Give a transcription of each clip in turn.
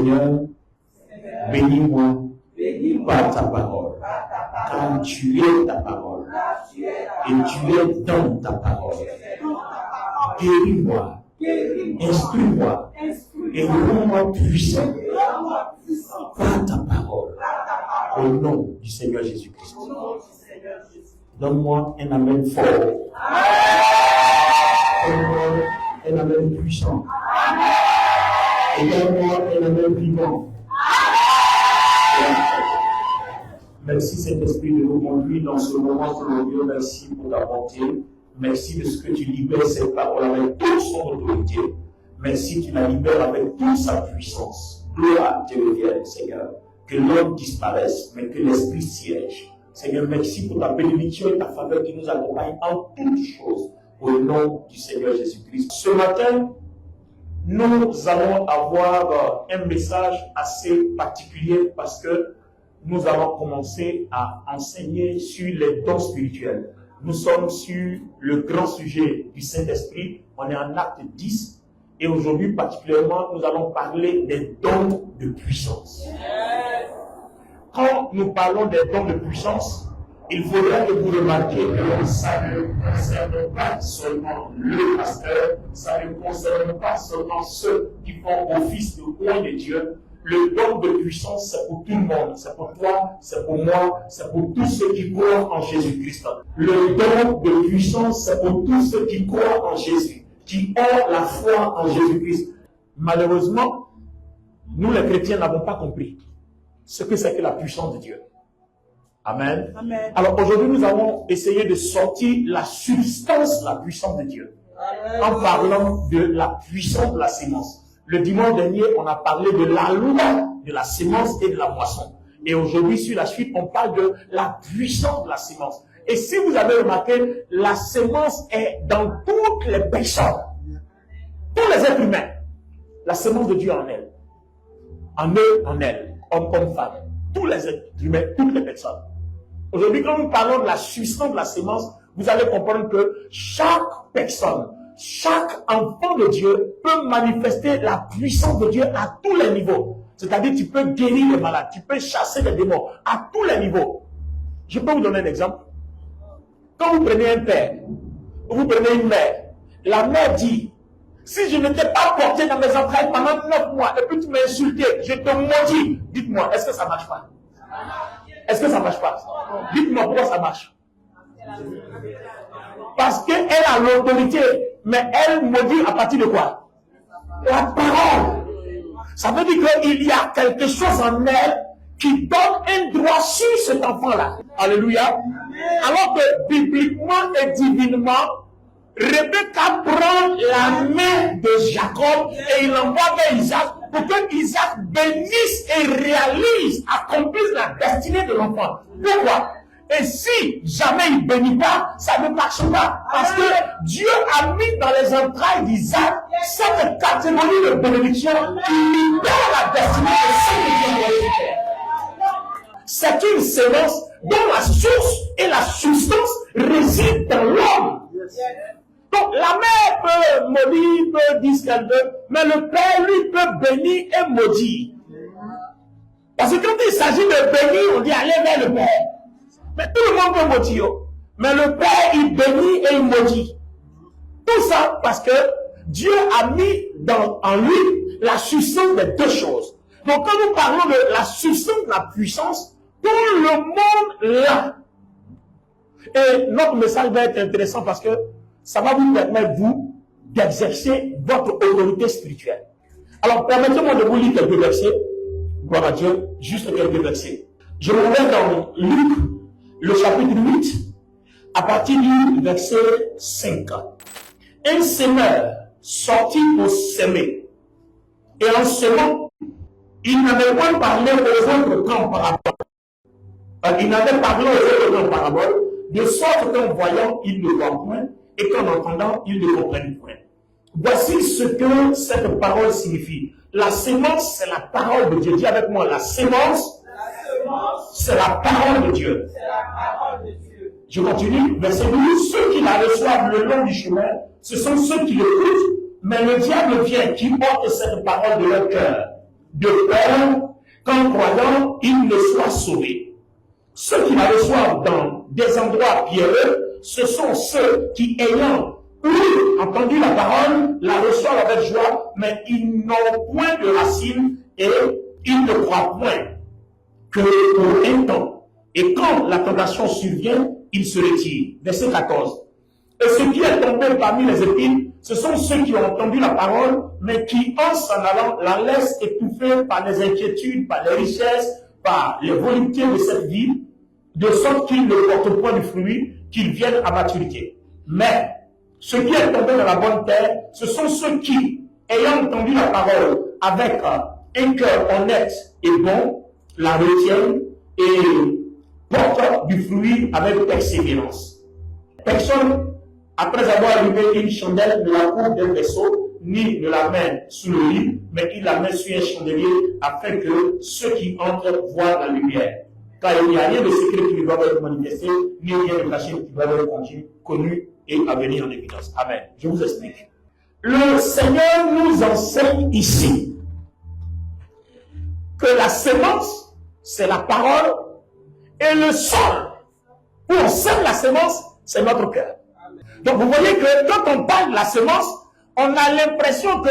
Seigneur, bénis-moi par ta parole, car tu es ta parole, et tu es dans ta parole. Guéris-moi, instruis-moi, et rends-moi puissant par ta parole, au nom du Seigneur Jésus-Christ. Donne-moi un amen fort. Donne-moi un amen puissant. Et donne-moi un amen vivant. Merci Saint-Esprit de nous conduire dans ce moment, mon Dieu. Merci pour ta bonté. Merci de ce que tu libères cette parole avec toute son autorité. Merci que tu la libères avec toute sa puissance. Gloire te revienne, Seigneur. Que l'homme disparaisse, mais que l'esprit siège. Seigneur, merci pour ta bénédiction et ta faveur qui nous accompagne en toutes choses. Au nom du Seigneur Jésus-Christ. Ce matin, nous allons avoir un message assez particulier parce que nous allons commencer à enseigner sur les dons spirituels. Nous sommes sur le grand sujet du Saint-Esprit. On est en acte 10. Et aujourd'hui, particulièrement, nous allons parler des dons de puissance. Quand nous parlons des dons de puissance, il faudrait que vous remarquiez que ça ne concerne pas seulement le pasteur, ça ne concerne pas seulement ceux qui font office de roi de Dieu. Le don de puissance, c'est pour tout le monde. C'est pour toi, c'est pour moi, c'est pour tous ceux qui croient en Jésus-Christ. Le don de puissance, c'est pour tous ceux qui croient en Jésus, qui ont la foi en Jésus-Christ. Malheureusement, nous les chrétiens n'avons pas compris ce que c'est que la puissance de Dieu. Amen. Amen. Alors aujourd'hui, nous allons essayer de sortir la substance de la puissance de Dieu. Amen. En parlant de la puissance de la sémence. Le dimanche dernier, on a parlé de la loi de la sémence et de la moisson. Et aujourd'hui, sur la suite, on parle de la puissance de la sémence. Et si vous avez remarqué, la sémence est dans toutes les personnes. Tous les êtres humains. La sémence de Dieu en elle. En eux, en elle. Homme comme femme. Tous les êtres humains, toutes les personnes. Aujourd'hui, quand nous parlons de la substance de la sémence, vous allez comprendre que chaque personne, chaque enfant de Dieu peut manifester la puissance de Dieu à tous les niveaux. C'est-à-dire, tu peux guérir les malades, tu peux chasser les démons à tous les niveaux. Je peux vous donner un exemple. Quand vous prenez un père, vous prenez une mère, la mère dit, si je ne t'ai pas porté dans mes entrailles pendant 9 mois, et puis tu m'as insulté, je te maudis. Dites-moi, est-ce que ça ne marche pas? Est-ce que ça ne marche pas? Dites-moi pourquoi ça marche. Parce qu'elle a l'autorité, mais elle maudit à partir de quoi? La parole. Ça veut dire qu'il y a quelque chose en elle qui donne un droit sur cet enfant-là. Alléluia. Alors que bibliquement et divinement, Rebecca prend la main de Jacob et il l'envoie vers Isaac pour que Isaac bénisse et réalise, accomplisse la destinée de l'enfant. Pourquoi? Et si jamais il ne bénit pas, ça ne marche pas. Parce que Dieu a mis dans les entrailles d'Isaac cette catégorie de bénédiction qui libère la destinée de ce qui est. C'est une sémence dont la source et la substance résident dans l'homme. Donc la mère peut maudire, peut dire ce qu'elle veut, mais le père, lui, peut bénir et maudire. Parce que quand il s'agit de bénir, on dit allez vers le père. Mais tout le monde peut maudire. Mais le père, il bénit et il maudit. Tout ça parce que Dieu a mis en lui la substance des deux choses. Donc quand nous parlons de la substance de la puissance, tout le monde l'a. Et notre message va être intéressant parce que ça va vous permettre, vous, d'exercer votre autorité spirituelle. Alors, permettez-moi de vous lire quelques versets. Gloire à Dieu, juste quelques versets. Je me mets dans Luc, le chapitre 8, à partir du verset 5. Un semeur sortit pour semer. Et en semant, il n'avait pas parlé aux autres qu'en parabole. Il n'avait parlé aux autres qu'en parabole, de sorte qu'en voyant, il ne voit point, et qu'en entendant, ils ne comprennent point. Voici ce que cette parole signifie. La sémence, c'est la parole de Dieu. Dis avec moi, la sémence, c'est la parole de Dieu. Je continue, verset 12. Ceux qui la reçoivent le long du chemin, ce sont ceux qui l'écoutent, mais le diable vient qui porte cette parole de leur cœur. de peur qu'en croyant, ils ne soient sauvés. Ceux qui la reçoivent dans des endroits pierreux, ce sont ceux qui, ayant entendu la parole, la reçoivent avec joie, mais ils n'ont point de racines et ils ne croient point que pour un temps. Et quand la tentation survient, ils se retirent. Verset 14. Et ce qui est tombé parmi les épines, ce sont ceux qui ont entendu la parole, mais qui, en s'en allant, la laissent étouffer par les inquiétudes, par les richesses, par les voluptés de cette vie, de sorte qu'ils ne portent point de fruits, qu'ils viennent à maturité. Mais ce qui est tombé dans la bonne terre, ce sont ceux qui, ayant entendu la parole avec un cœur honnête et bon, la retiennent et portent du fruit avec persévérance. Personne, après avoir allumé une chandelle, ne la couvre d'un vaisseau, ni ne la met sous le lit, mais il la met sur un chandelier afin que ceux qui entrent voient la lumière. Car il n'y a rien de secret qui doit être manifesté, ni rien de caché qui doit être connu et à venir en évidence. Amen. Je vous explique. Le Seigneur nous enseigne ici que la semence, c'est la parole, et le sol où on sème la semence, c'est notre cœur. Donc vous voyez que quand on parle de la semence, on a l'impression que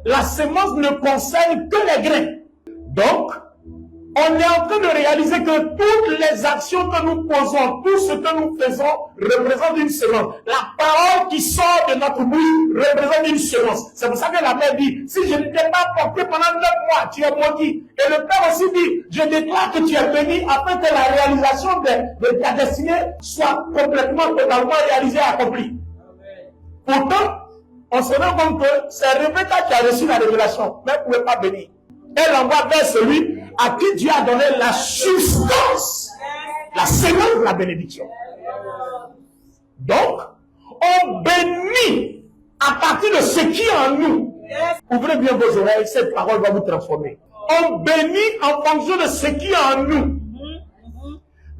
la semence ne concerne que les grains. Donc, on est en train de réaliser que toutes les actions que nous posons, tout ce que nous faisons représente une semence. La parole qui sort de notre bouche représente une semence. C'est pour ça que la mère dit, si je ne t'ai pas porté pendant 9 mois, tu es maudit. Et le Père aussi dit, je déclare que tu es béni afin que la réalisation de ta destinée soit complètement, totalement réalisée et accomplie. Pourtant, on se rend compte que c'est Rebecca qui a reçu la révélation, mais elle ne pouvait pas bénir. Elle envoie vers celui à qui Dieu a donné la substance, la semence de la bénédiction. Donc, on bénit à partir de ce qui est en nous. Ouvrez bien vos oreilles, cette parole va vous transformer. On bénit en fonction de ce qui est en nous.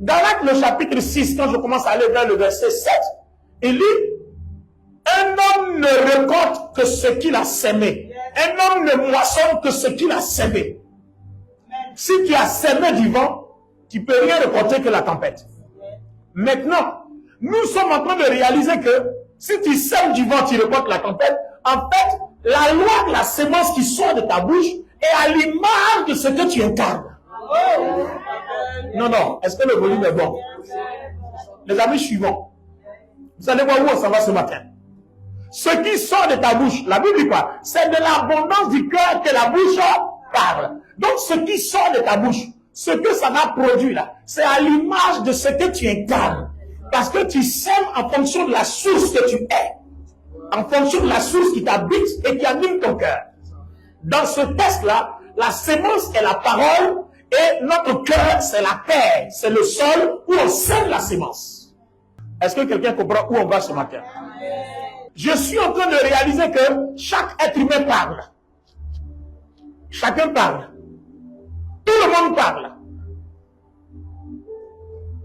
Galates le chapitre 6, quand je commence à aller vers le verset 7, il dit, un homme ne récolte que ce qu'il a sémé. Un homme ne moissonne que ce qu'il a sémé. Si tu as sémé du vent, tu ne peux rien récolter que la tempête. Maintenant, nous sommes en train de réaliser que si tu sèmes du vent, tu récoltes la tempête. En fait, la loi de la semence qui sort de ta bouche est à l'image de ce que tu incarnes. Non, est-ce que le volume est bon? Les amis suivants, vous allez voir où on s'en va ce matin. Ce qui sort de ta bouche, la Bible dit pas, c'est de l'abondance du cœur que la bouche parle. Donc ce qui sort de ta bouche, ce que ça va produire là, c'est à l'image de ce que tu incarnes. Parce que tu sèmes en fonction de la source que tu es. En fonction de la source qui t'habite et qui anime ton cœur. Dans ce test-là, la semence est la parole et notre cœur c'est la terre. C'est le sol où on sème la semence. Est-ce que quelqu'un comprend où on va ce matin? Je suis en train de réaliser que chaque être humain parle. Chacun parle. Tout le monde parle.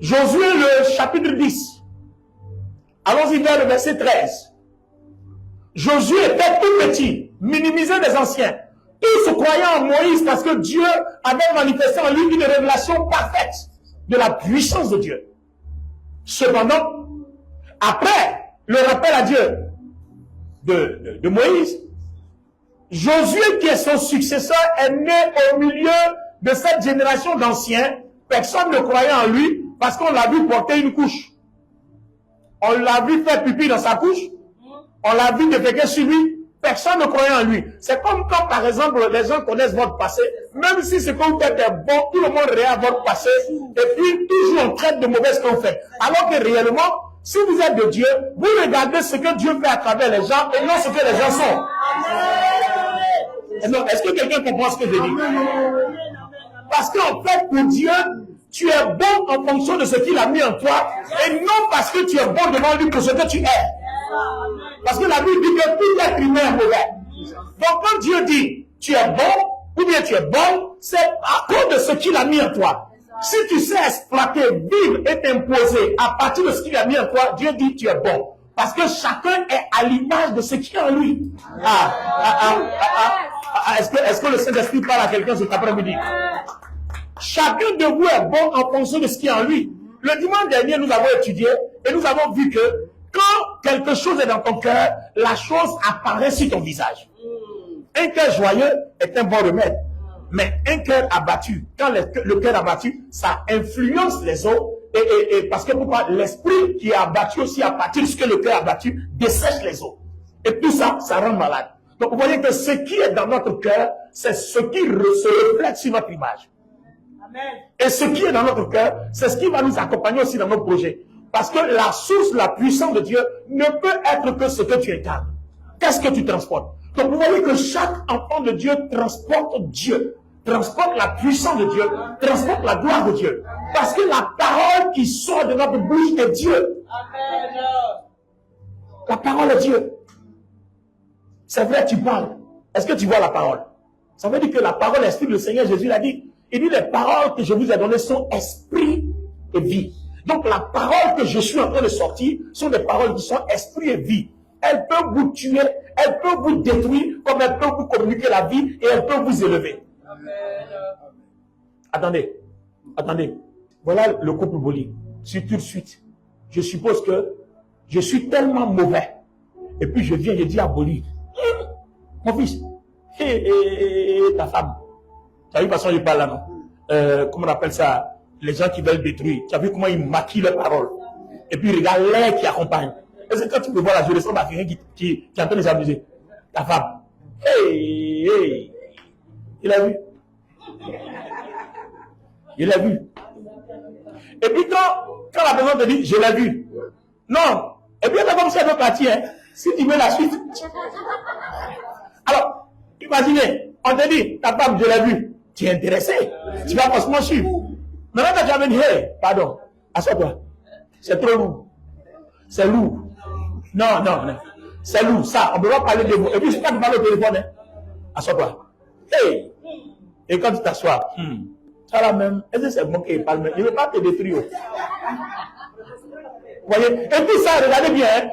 Josué le chapitre 10. Allons-y vers le verset 13. Josué était tout petit, minimisé des anciens. Tous se croyaient en Moïse parce que Dieu avait manifesté en lui une révélation parfaite de la puissance de Dieu. Cependant, après le rappel à Dieu de Moïse, Josué, qui est son successeur, est né au milieu de cette génération d'anciens. Personne ne croyait en lui parce qu'on l'a vu porter une couche. On l'a vu faire pipi dans sa couche. On l'a vu déféquer sur lui. Personne ne croyait en lui. C'est comme quand, par exemple, les gens connaissent votre passé. Même si ce que vous faites est bon, tout le monde regarde votre passé. Et puis, toujours on traite de mauvais ce qu'on fait. Alors que réellement, si vous êtes de Dieu, vous regardez ce que Dieu fait à travers les gens et non ce que les gens sont. Est-ce que quelqu'un comprend ce que je dis? Parce qu'en fait, pour Dieu, tu es bon en fonction de ce qu'il a mis en toi et non parce que tu es bon devant lui pour ce que tu es. Parce que la Bible dit que tout être humain est mauvais. Donc quand Dieu dit tu es bon ou bien tu es bon, c'est à cause de ce qu'il a mis en toi. Si tu sais exploiter, vivre et t'imposer à partir de ce qu'il a mis en toi, Dieu dit tu es bon. Parce que chacun est à l'image de ce qui est en lui. Est-ce que le Saint-Esprit parle à quelqu'un cet après-midi? Chacun de vous est bon en fonction de ce qui est en lui. Le dimanche dernier, nous avons étudié et nous avons vu que quand quelque chose est dans ton cœur, la chose apparaît sur ton visage. Un cœur joyeux est un bon remède. Mais un cœur abattu, quand le cœur abattu, ça influence les autres. Et parce que pourquoi? L'esprit qui est abattu aussi, à partir de ce que le cœur abattu, dessèche les autres. Et tout ça, ça rend malade. Donc vous voyez que ce qui est dans notre cœur, c'est ce qui se reflète sur notre image. Et ce qui est dans notre cœur, c'est ce qui va nous accompagner aussi dans nos projets. Parce que la source, la puissance de Dieu ne peut être que ce que tu incarnes. Qu'est-ce que tu transportes? Donc vous voyez que chaque enfant de Dieu transporte Dieu, transporte la puissance de Dieu, transporte la gloire de Dieu. Parce que la parole qui sort de notre bouche est Dieu. La parole est Dieu. C'est vrai, tu parles. Est-ce que tu vois la parole? Ça veut dire que la parole, l'esprit, le Seigneur Jésus l'a dit. Il dit, les paroles que je vous ai données sont esprit et vie. Donc la parole que je suis en train de sortir sont des paroles qui sont esprit et vie. Elles peuvent vous tuer, elles peuvent vous détruire, comme elles peuvent vous communiquer la vie et elles peuvent vous élever. Amen. Attendez. Voilà le couple Boli. C'est tout de suite. Je suppose que je suis tellement mauvais. Et puis je viens, je dis à Boli, mon fils, ta femme. Tu as vu façon je parle là, non? Comment on appelle ça? Les gens qui veulent détruire. Tu as vu comment ils maquillent leurs paroles? Et puis regarde l'air qui accompagne. Est-ce que quand tu me vois là, je ressemble à quelqu'un qui est en train de s'amuser? Ta femme. Hey. Il a vu. Il a vu. Et puis quand la personne te dit, je l'ai vu. Non. Et puis la femme, c'est un peu parti, hein. Si tu veux la suite. Alors, imaginez, on te dit, ta femme, je l'ai vu. Tu es intéressé. Tu vas forcément suivre. Maintenant, quand tu vas dire, hey, pardon, assois-toi. C'est trop lourd. C'est lourd. Non. C'est lourd. Ça, on ne peut pas parler de vous. Et puis, c'est pas de parler au téléphone, hein. Assois-toi. Hey. Et quand tu t'assois, ça là même, est-ce que c'est bon qu'il parle même? Il ne veut pas te détruire. Vous voyez? Et puis ça, regardez bien, hein.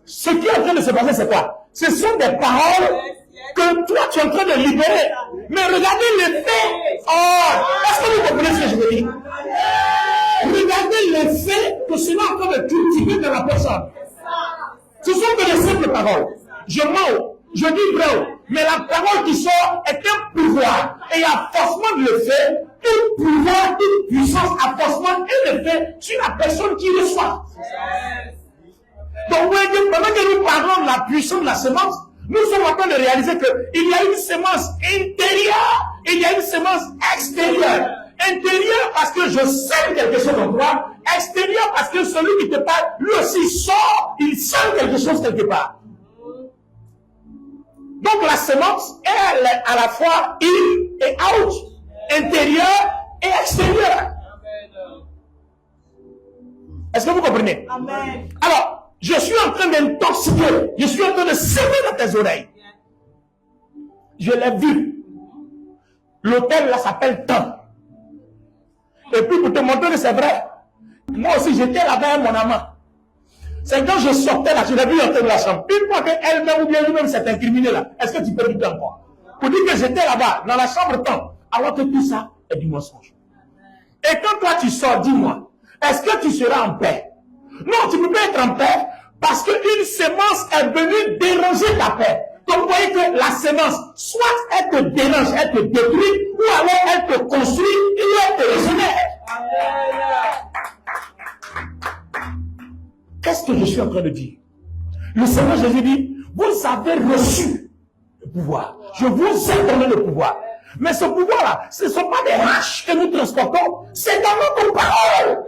Ce qui est en train de se passer, c'est quoi? Ce sont des paroles que toi, tu es en train de libérer. Mais regardez l'effet. Oh, est-ce que vous comprenez ce que je veux dire? Regardez l'effet que cela est en train de cultiver dans la personne. Ce sont que des simples paroles. Je mens, je dis vrai, mais la parole qui sort est un pouvoir. Et il y a forcément de l'effet, tout pouvoir, toute puissance a forcément un effet sur la personne qui reçoit. Donc, vous voyez, pendant que nous parlons de la puissance de la semence, nous sommes en train de réaliser qu'il y a une semence intérieure et il y a une semence extérieure. Intérieure parce que je sème quelque chose en toi. Extérieur parce que celui qui te parle, lui aussi sort, il sème quelque chose quelque part. Donc la semence, elle est à la fois in et out. Intérieur et extérieur. Est-ce que vous comprenez? Amen. Alors, je suis en train d'intoxiquer. Je suis en train de semer dans tes oreilles. Je l'ai vu. L'hôtel là s'appelle Temps. Et puis pour te montrer que c'est vrai, moi aussi j'étais là-bas mon amant. C'est quand je sortais là, je l'ai vu entrer de la chambre. Une fois qu'elle-même ou bien lui-même s'est incriminé là, est-ce que tu peux dire encore? Pour dire que j'étais là-bas, dans la chambre Temps, alors que tout ça est du mensonge. Et quand toi tu sors, dis-moi, est-ce que tu seras en paix? Non, tu ne peux pas être en paix parce qu'une semence est venue déranger ta paix. Donc vous voyez que la semence, soit elle te dérange, elle te détruit, ou alors elle te construit, ou elle te régénère. Qu'est-ce que je suis en train de dire? Le Seigneur Jésus dit, vous avez reçu le pouvoir. Je vous ai donné le pouvoir. Mais ce pouvoir-là, ce ne sont pas des haches que nous transportons, c'est dans notre parole.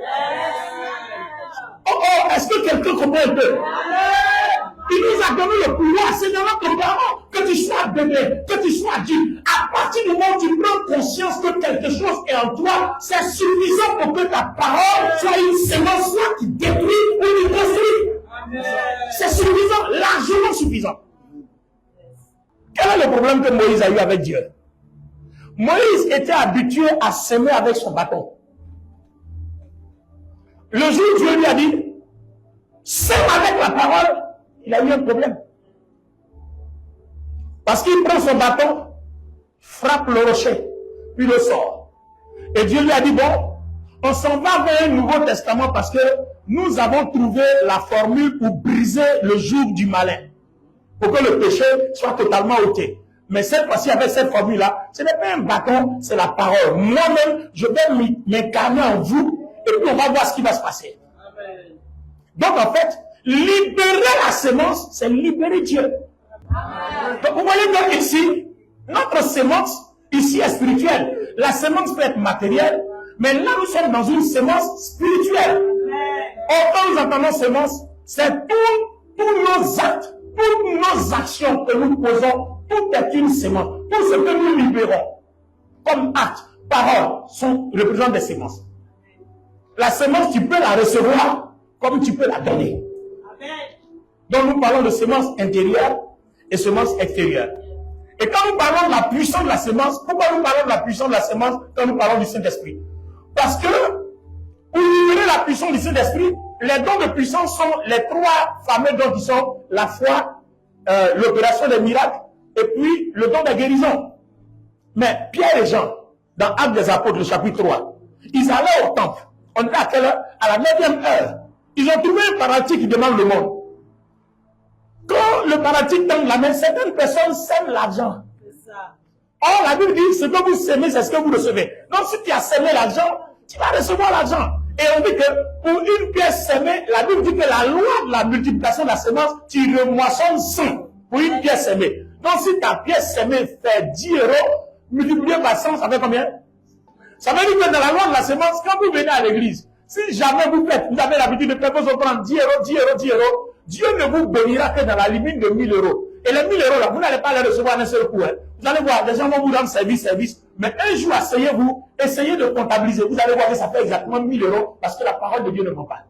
Oh, est-ce que quelqu'un comprend un peu? Il nous a donné le pouvoir, c'est dans notre parole. Que tu sois bébé, que tu sois Dieu. À partir du moment où tu prends conscience que quelque chose est en toi, c'est suffisant pour que ta parole soit une semence, soit qui détruit ou qui construit. C'est suffisant, largement suffisant. Quel est le problème que Moïse a eu avec Dieu? Moïse était habitué à semer avec son bâton. Le jour où Dieu lui a dit, sème avec la parole, il a eu un problème. Parce qu'il prend son bâton frappe le rocher, puis le sort. Et Dieu lui a dit, bon, on s'en va vers un Nouveau Testament parce que nous avons trouvé la formule pour briser le joug du malin. Pour que le péché soit totalement ôté. Mais cette fois-ci, avec cette formule-là, ce n'est pas un bâton, c'est la parole. Moi-même, je vais m'incarner en vous et puis on va voir ce qui va se passer. Amen. Donc en fait, libérer la sémence, c'est libérer Dieu. Amen. Donc vous voyez donc ici, notre sémence, ici est spirituelle. La sémence peut être matérielle, mais là nous sommes dans une sémence spirituelle. Quand nous entendons sémence, c'est tous nos actes, toutes nos actions que nous posons, tout est une sémence. Tout ce que nous libérons comme acte, parole, représentent des sémences. La sémence, tu peux la recevoir comme tu peux la donner. Donc nous parlons de sémence intérieure et sémence extérieure. Et quand nous parlons de la puissance de la sémence, pourquoi nous parlons de la puissance de la sémence quand nous parlons du Saint-Esprit? Parce que pour libérer la puissance du Saint-Esprit, les dons de puissance sont les trois fameux dons qui sont la foi, l'opération des miracles, et puis le don de guérison. Mais Pierre et Jean, dans Actes des Apôtres, le chapitre 3, ils allaient au temple. On était à quelle heure? À la 9e heure. Ils ont trouvé un paralytique qui demande le monde. Quand le paralytique tend la main, certaines personnes sèment l'argent. Or, la Bible dit, ce que vous sémez, c'est ce que vous recevez. Donc, si tu as sémé l'argent, tu vas recevoir l'argent. Et on dit que pour une pièce sémée, la Bible dit que la loi de la multiplication de la semence, tu remoissonnes 100 pour une pièce sémée. Donc, si ta pièce sémée fait 10 €, multiplié par 100, ça fait combien? Ça veut dire que dans la loi de la semence, quand vous venez à l'église, si jamais vous avez l'habitude de faire vos offrandes 10 €, 10 €, 10 €, Dieu ne vous bénira que dans la limite de 1000 €. Et les 1000 € là, vous n'allez pas les recevoir d'un seul coup. Hein. Vous allez voir, les gens vont vous rendre service. Mais un jour, asseyez-vous, essayez de comptabiliser. Vous allez voir que ça fait exactement 1000 € parce que la parole de Dieu ne ment pas.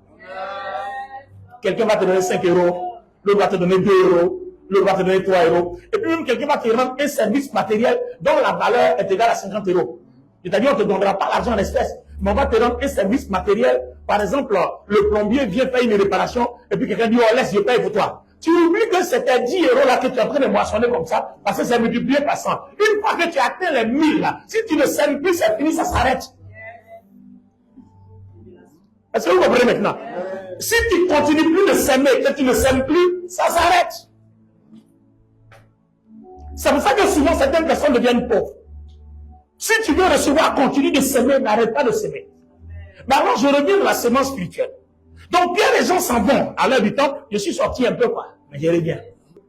Quelqu'un va te donner 5 €, l'autre va te donner 2 €, l'autre va te donner 3 €. Et puis même quelqu'un va te rendre un service matériel dont la valeur est égale à 50 €. C'est-à-dire on ne te donnera pas l'argent en espèces, mais on va te rendre un service matériel. Par exemple, le plombier vient faire une réparation et puis quelqu'un dit, oh laisse, je paye pour toi. Tu oublies que c'était 10 € là que tu es en train de moissonner comme ça, parce que c'est multiplié par 100. Une fois que tu atteins les 1000 là, si tu ne sèmes plus, c'est fini, ça s'arrête. Est-ce que vous comprenez maintenant? Si tu continues plus de s'aimer, que tu ne sèmes plus, ça s'arrête. C'est pour ça que souvent certaines personnes deviennent pauvres. Si tu veux recevoir, continue de s'aimer, n'arrête pas de s'aimer. Mais alors je reviens de la sémence spirituelle. Donc Pierre et Jean s'en vont à l'heure du temple. Je suis sorti un peu quoi, mais je reviens.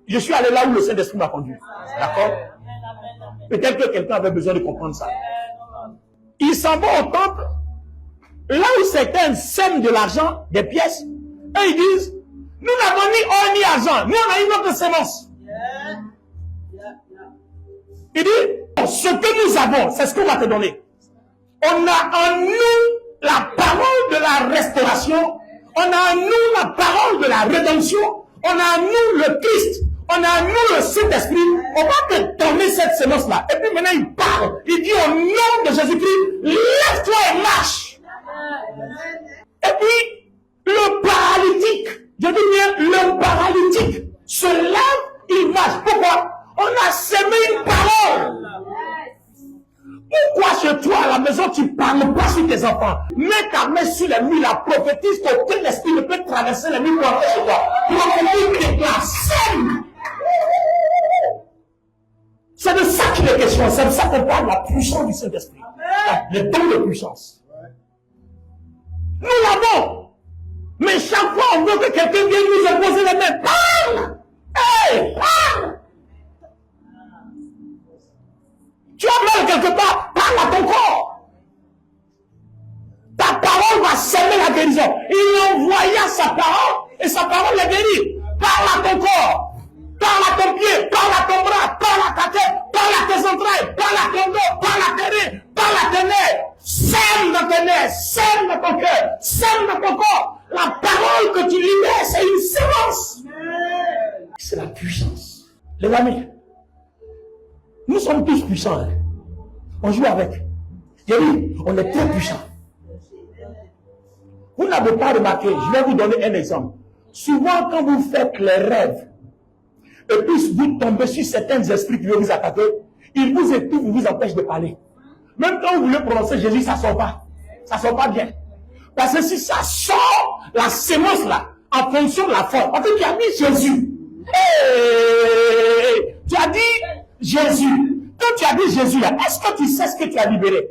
Je suis allé là où le Saint-Esprit m'a conduit. D'accord? Peut-être que quelqu'un avait besoin de comprendre ça. Ils s'en vont au temple, là où certains sèment de l'argent, des pièces, et ils disent, nous n'avons ni or ni argent, nous on a une autre sémence. Il dit, ce que nous avons, c'est ce qu'on va te donner. On a en nous la parole de la restauration, on a en nous la parole de la rédemption, on a en nous le Christ, on a en nous le Saint-Esprit, on va te donner cette sémence-là. Et puis maintenant il parle, il dit au nom de Jésus-Christ, lève-toi et marche. Et puis, le paralytique, je dis bien le paralytique, se lève, il marche. Pourquoi? On a semé une parole. Pourquoi chez toi à la maison tu ne parles pas sur tes enfants? Mets ta main sur les murs, la prophétise qu'aucun esprit ne peut traverser les murs pour entrer chez toi. Prophétise de la scène. C'est de ça qu'il est question. C'est de ça qu'on parle de la puissance du Saint-Esprit. Le don de puissance. Nous l'avons. Mais chaque fois on veut que quelqu'un vienne nous imposer les mains. Parle! Hey, parle! Tu as mal quelque part, parle à ton corps. Ta parole va semer la guérison. Il envoya sa parole et sa parole la guérit. Parle à ton corps. Parle à ton pied, parle à ton bras, parle à ta tête, parle à tes entrailles, parle à ton dos, parle à tes reins, parle à tes nerfs. Sème dans tes nerfs, sème dans ton cœur, sème dans ton corps. La parole que tu libères, c'est une sémence. C'est la puissance. Les amis, nous sommes tous puissants. Hein. On joue avec. Oui, on est très puissants. Vous n'avez pas remarqué, je vais vous donner un exemple. Souvent, quand vous faites les rêves, et puis vous tombez sur certains esprits qui veulent vous attaquer, il vous étouffe, il vous empêche de parler. Même quand vous voulez prononcer Jésus, ça ne sort pas. Ça ne sort pas bien. Parce que si ça sort, la sémence là, en fonction de la forme. Parce que tu as mis Jésus. Hey, tu as dit Jésus. Quand tu as dit Jésus là, est-ce que tu sais ce que tu as libéré?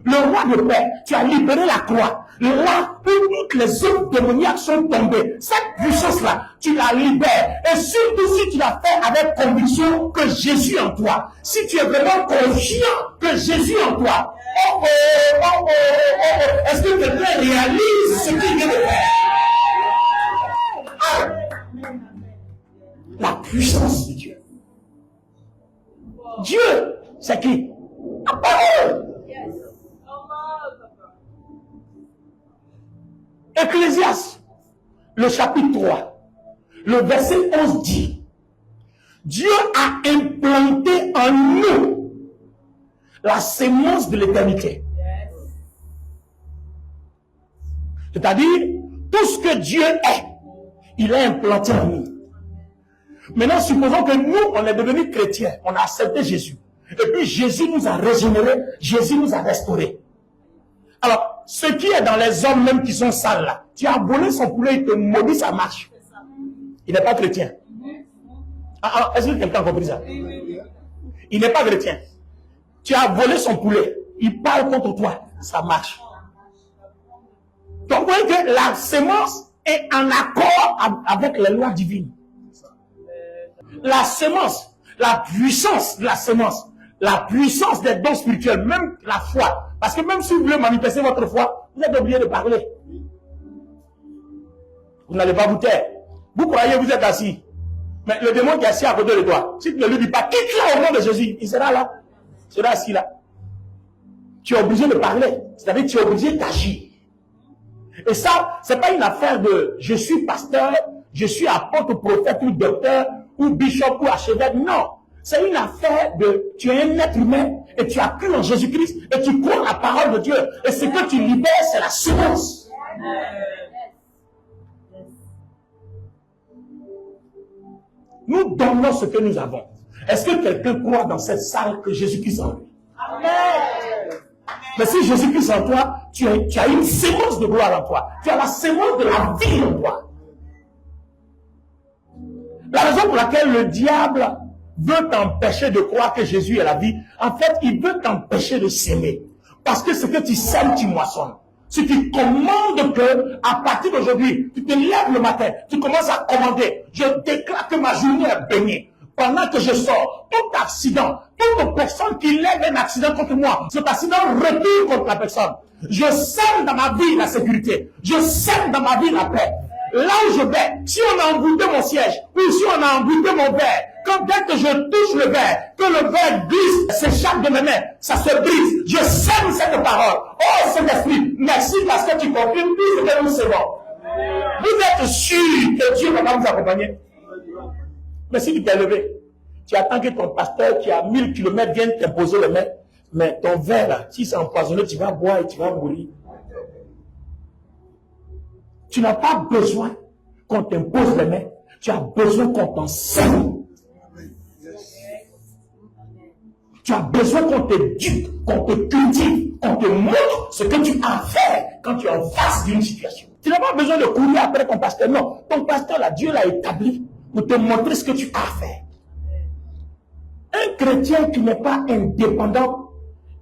Le roi de paix, tu as libéré la croix. Là où toutes les œuvres démoniaques sont tombées, cette puissance-là, tu la libères. Et surtout si tu l'as fait avec conviction que Jésus est en toi. Si tu es vraiment conscient que Jésus est en toi. Est-ce que quelqu'un réalise ce qu'il vient de faire? La puissance de Dieu. Dieu, c'est qui? La parole. Ecclésiaste, le chapitre 3, le verset 11 dit, Dieu a implanté en nous la sémence de l'éternité. C'est-à-dire, tout ce que Dieu est, il a implanté en nous. Maintenant, supposons que nous, on est devenus chrétiens, on a accepté Jésus. Et puis Jésus nous a régénérés, Jésus nous a restaurés. Alors, ce qui est dans les hommes même qui sont sales là, tu as volé son poulet, il te maudit, ça marche. Il n'est pas chrétien. Est-ce que quelqu'un a compris ça? Il n'est pas chrétien. Tu as volé son poulet, il parle contre toi, ça marche. Donc, vous voyez que la sémence est en accord avec les lois divines. La sémence, la puissance de la sémence, la puissance des dons spirituels, même la foi. Parce que même si vous voulez manifester votre foi, vous êtes obligé de parler. Vous n'allez pas vous taire. Vous croyez, vous êtes assis. Mais le démon qui est assis à côté de toi, si tu ne lui dis pas, quitte-le au nom de Jésus, il sera là. Il sera assis là. Tu es obligé de parler. C'est-à-dire que tu es obligé d'agir. Et ça, ce n'est pas une affaire de je suis pasteur, je suis apôtre, prophète ou docteur, ou bishop ou archevêque. Non. C'est une affaire de, tu es un être humain et tu as cru en Jésus-Christ et tu crois la parole de Dieu. Et ce que tu libères, c'est la semence. Nous donnons ce que nous avons. Est-ce que quelqu'un croit dans cette salle que Jésus-Christ est en lui? Amen. Mais si Jésus-Christ est en toi, tu as une sémence de gloire en toi. Tu as la sémence de la vie en toi. La raison pour laquelle le diable veut t'empêcher de croire que Jésus est la vie, en fait, il veut t'empêcher de s'aimer. Parce que ce que tu sèmes, tu moissonnes. Si tu commandes que, à partir d'aujourd'hui, tu te lèves le matin, tu commences à commander, je déclare que ma journée est bénie. Pendant que je sors, tout accident, toute personne qui lève un accident contre moi, cet accident retourne contre la personne. Je sème dans ma vie la sécurité. Je sème dans ma vie la paix. Là où je vais, si on a embouté mon siège, ou si on a embouté mon verre, dès que je touche le verre, que le verre glisse, s'échappe de mes mains, ça se brise. Je sème cette parole. Oh Saint-Esprit, merci parce que tu confirmes tout ce que nous savons. Vous êtes sûr que Dieu va vous accompagner? Mais si tu t'es levé, tu attends que ton pasteur qui a 1000 km vienne t'imposer les mains, mais ton verre là, si c'est empoisonné, tu vas boire et tu vas mourir. Tu n'as pas besoin qu'on t'impose les mains, tu as besoin qu'on t'enseigne. Tu as besoin qu'on t'éduque, qu'on te cultive, qu'on te montre ce que tu as à faire quand tu es en face d'une situation. Tu n'as pas besoin de courir après ton pasteur. Non, ton pasteur, là, Dieu l'a établi pour te montrer ce que tu as à faire. Un chrétien qui n'est pas indépendant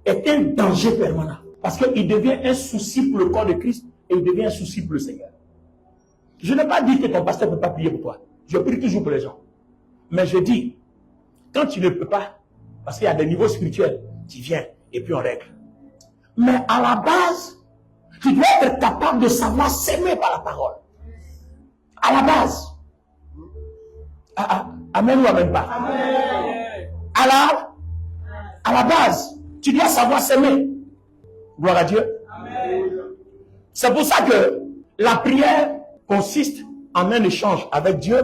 est un danger permanent. Parce qu'il devient un souci pour le corps de Christ et il devient un souci pour le Seigneur. Je n'ai pas dit que ton pasteur ne peut pas prier pour toi. Je prie toujours pour les gens. Mais je dis, quand tu ne peux pas, parce qu'il y a des niveaux spirituels, tu viens et puis on règle. Mais à la base, tu dois être capable de savoir s'aimer par la parole. À la base. Amen ou amen pas? Amen. À la base, tu dois savoir s'aimer. Gloire à Dieu. Amen. C'est pour ça que la prière consiste en un échange avec Dieu,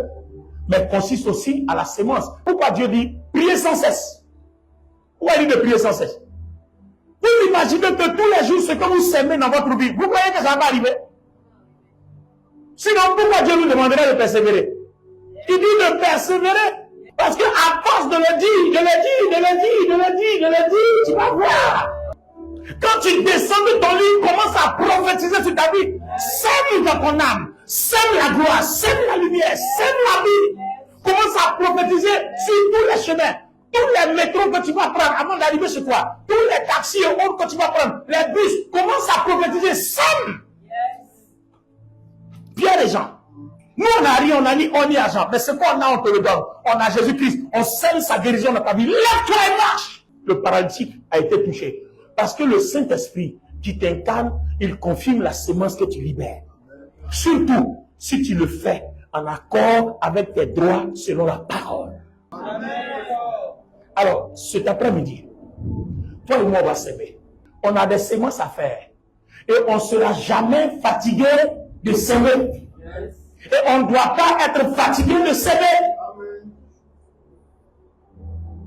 mais consiste aussi à la sémence. Pourquoi Dieu dit priez sans cesse? Pourquoi il dit de prier sans cesse? Vous imaginez que tous les jours, ce que vous sémez dans votre vie, vous croyez que ça va arriver? Sinon, pourquoi Dieu nous demanderait de persévérer? Il dit de persévérer. Parce que à force de le dire, tu vas voir. Quand tu descends de ton lit, commence à prophétiser sur ta vie. Sème dans ton âme. Sème la gloire, sème la lumière, sème la vie. Commence à prophétiser sur tous les chemins. Tous les métros que tu vas prendre avant d'arriver chez toi. Tous les taxis et autres que tu vas prendre. Les bus. Commence à prophétiser. Sème. Pierre et Jean. Nous, on n'a rien, on a ni on ni argent. Mais ce qu'on a, on te le donne. On a Jésus-Christ. On sème sa guérison dans ta vie. Lève-toi et marche. Le paralytique a été touché. Parce que le Saint-Esprit qui t'incarne, il confirme la sémence que tu libères. Surtout, si tu le fais en accord avec tes droits selon la parole. Alors, cet après-midi, toi et moi, on va s'aimer. On a des sémences à faire. Et on ne sera jamais fatigué de s'aimer. Et on ne doit pas être fatigué de s'aimer.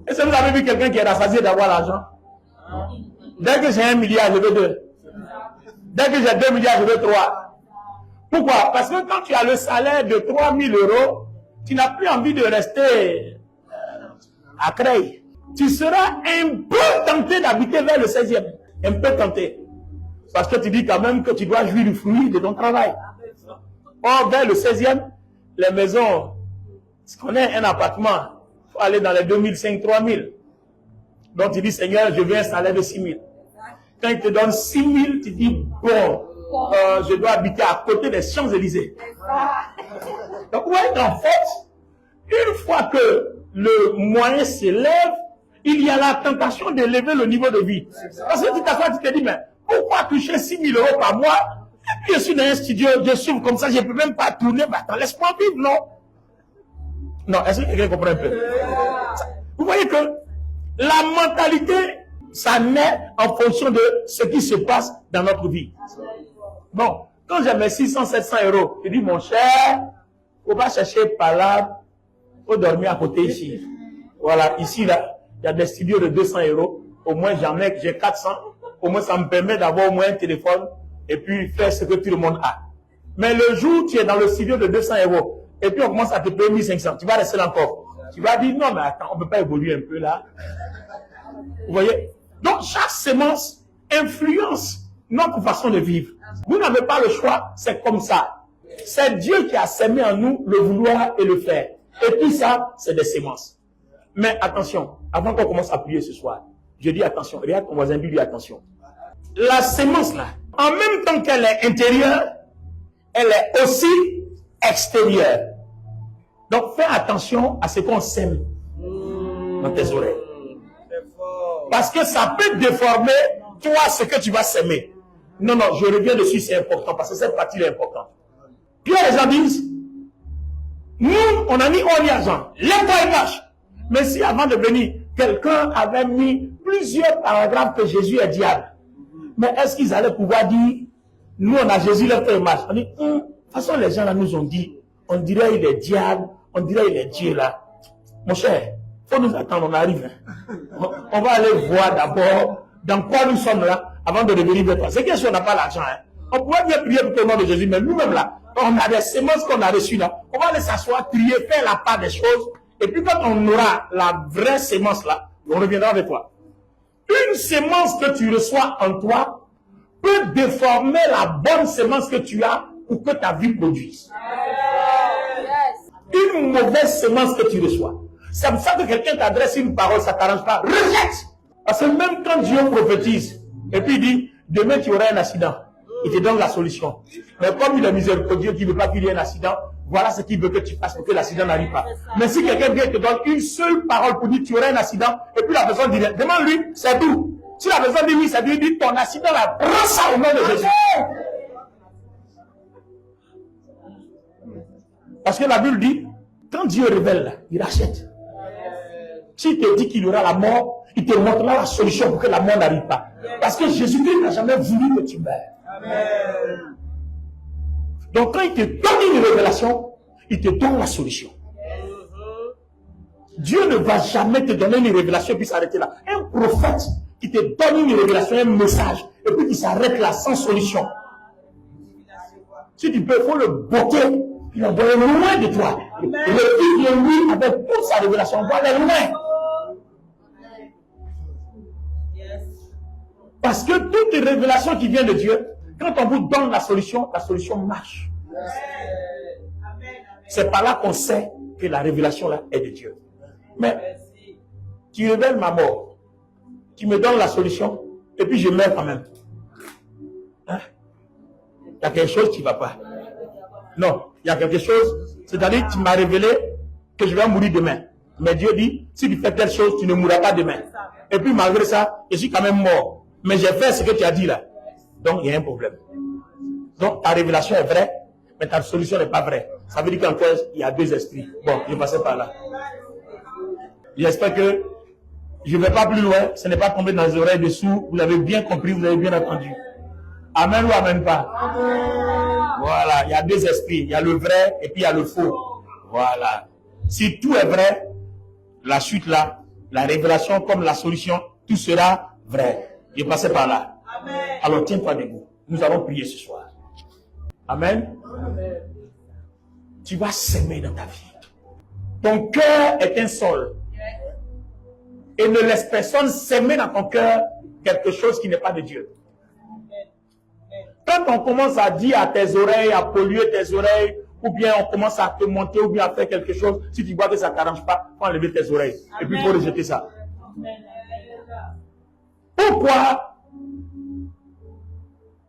Est-ce que vous avez vu quelqu'un qui est rassasié d'avoir l'argent? Dès que j'ai 1 milliard, je veux 2. Dès que j'ai 2 milliards, je veux 3. Pourquoi? Parce que quand tu as le salaire de 3 000 €, tu n'as plus envie de rester à Creil. Tu seras un peu tenté d'habiter vers le 16e. Un peu tenté. Parce que tu dis quand même que tu dois jouir du fruit de ton travail. Or, vers le 16e, les maisons, si on a un appartement, il faut aller dans les 2005, 3000. Donc tu dis, Seigneur, je veux un salaire de 6 000. Quand il te donne 6 000, tu dis, bon, je dois habiter à côté des Champs-Élysées. Donc, ouais, en fait, une fois que le moyen s'élève, il y a la tentation d'élever le niveau de vie. Parce que tu t'assois, tu te dis, mais pourquoi toucher 6 000 € par mois? Et puis je suis dans un studio, je souffre comme ça, je ne peux même pas tourner. Mais attends, laisse-moi vivre, non? Non, est-ce que quelqu'un comprend un peu? Vous voyez que la mentalité, ça naît en fonction de ce qui se passe dans notre vie. Bon, quand j'ai mes 600, 700 €, je dis, mon cher, il ne faut pas chercher par là, il faut dormir à côté ici. Voilà, ici, là, il y a des studios de 200 €. Au moins, j'en ai, j'ai 400. Au moins, ça me permet d'avoir au moins un téléphone et puis faire ce que tout le monde a. Mais le jour où tu es dans le studio de 200 € et puis on commence à te payer 1500, tu vas rester là encore. Tu vas dire, non, mais attends, on ne peut pas évoluer un peu là. Vous voyez? Donc, chaque sémence influence notre façon de vivre. Vous n'avez pas le choix, c'est comme ça. C'est Dieu qui a sémé en nous le vouloir et le faire. Et tout ça, c'est des sémences. Mais attention, avant qu'on commence à prier ce soir, je dis attention, regarde ton voisin, dis-lui attention. La sémence là, en même temps qu'elle est intérieure, elle est aussi extérieure. Donc fais attention à ce qu'on sème dans tes oreilles. Parce que ça peut déformer toi ce que tu vas s'aimer. Non, non, je reviens dessus, c'est important, parce que cette partie est importante. Puis les gens disent, nous, on a mis on y argent, lève-toi et marche. Mais si avant de venir, quelqu'un avait mis plusieurs paragraphes que Jésus est diable, mais est-ce qu'ils allaient pouvoir dire, nous on a Jésus, lève-toi et marche? On dit, de toute façon les gens là nous ont dit, on dirait il est diable, on dirait il est Dieu là. Mon cher, faut nous attendre, on arrive. On va aller voir d'abord dans quoi nous sommes là avant de revenir vers toi. C'est que si on n'a pas l'argent, hein, on pourrait bien prier pour le nom de Jésus, mais nous-mêmes là, on a des sémences qu'on a reçues là, on va aller s'asseoir, trier, faire la part des choses, et puis quand on aura la vraie sémence là, on reviendra avec toi. Une sémence que tu reçois en toi peut déformer la bonne sémence que tu as pour que ta vie produise. Une mauvaise sémence que tu reçois. C'est pour ça que quelqu'un t'adresse une parole, ça ne t'arrange pas. Rejette! Parce que même quand Dieu prophétise, et puis il dit, demain tu auras un accident, il te donne la solution. Mais comme il est miséricordieux, qui ne veut pas qu'il y ait un accident, voilà ce qu'il veut que tu fasses pour que l'accident n'arrive pas. Mais si quelqu'un vient te donne une seule parole pour dire tu auras un accident, et puis la personne dit, demande-lui, c'est tout. Si la personne dit oui, ça veut dire ton accident là, prends ça au nom de Jésus. Parce que la Bible dit, quand Dieu révèle, il rachète. S'il te dit qu'il y aura la mort, il te montrera la solution pour que la mort n'arrive pas. Parce que Jésus-Christ n'a jamais voulu que tu meurs. Amen. Donc quand il te donne une révélation, il te donne la solution. Dieu ne va jamais te donner une révélation et puis s'arrêter là. Un prophète qui te donne une révélation, un message, et puis qui s'arrête là sans solution. Si tu peux, il faut le botter Il envoie loin de toi. Le Fils de lui, avec toute sa révélation, envoie aller loin. Parce que toute révélation qui vient de Dieu, quand on vous donne la solution marche. C'est par là qu'on sait que la révélation là est de Dieu. Mais tu révèles ma mort, tu me donnes la solution, et puis je meurs quand même. Hein? Il y a quelque chose qui ne va pas. Non, il y a quelque chose, c'est-à-dire tu m'as révélé que je vais mourir demain. Mais Dieu dit, si tu fais telle chose, tu ne mourras pas demain. Et puis malgré ça, je suis quand même mort. Mais j'ai fait ce que tu as dit là. Donc il y a un problème. Donc ta révélation est vraie, mais ta solution n'est pas vraie. Ça veut dire qu'en toi, il y a deux esprits. Bon, je passais par là. J'espère que je ne vais pas plus loin. Ce n'est pas tombé dans les oreilles dessous. Vous l'avez bien compris, vous avez bien entendu. Amen ou amen pas? Voilà, il y a deux esprits. Il y a le vrai et puis il y a le faux. Voilà. Si tout est vrai, la suite là, la révélation comme la solution, tout sera vrai. Je passais par là. Amen. Alors tiens-toi debout. Nous allons prier ce soir. Amen. Amen. Tu vas s'aimer dans ta vie. Ton cœur est un sol. Et ne laisse personne s'aimer dans ton cœur quelque chose qui n'est pas de Dieu. Quand on commence à dire à tes oreilles, à polluer tes oreilles, ou bien on commence à te monter, ou bien à faire quelque chose, si tu vois que ça ne t'arrange pas, il faut enlever tes oreilles. Et puis il faut rejeter ça. Pourquoi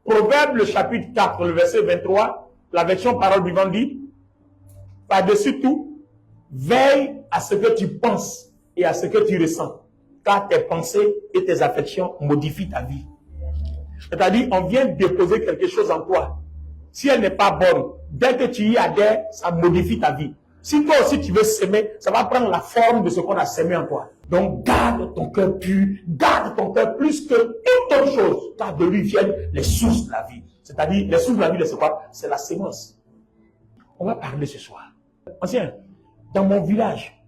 Proverbe, le chapitre 4, le verset 23, la version parole vivante dit, par-dessus tout, veille à ce que tu penses et à ce que tu ressens, car tes pensées et tes affections modifient ta vie. C'est-à-dire, on vient déposer quelque chose en toi. Si elle n'est pas bonne, dès que tu y adhères, ça modifie ta vie. Si toi aussi tu veux s'aimer, ça va prendre la forme de ce qu'on a sémé en toi. Donc, garde ton cœur pur, garde ton cœur plus que toute autre chose, car de lui viennent les sources de la vie. C'est-à-dire, les sources de la vie, c'est quoi? C'est la sémence. On va parler ce soir. Ancien, dans mon village,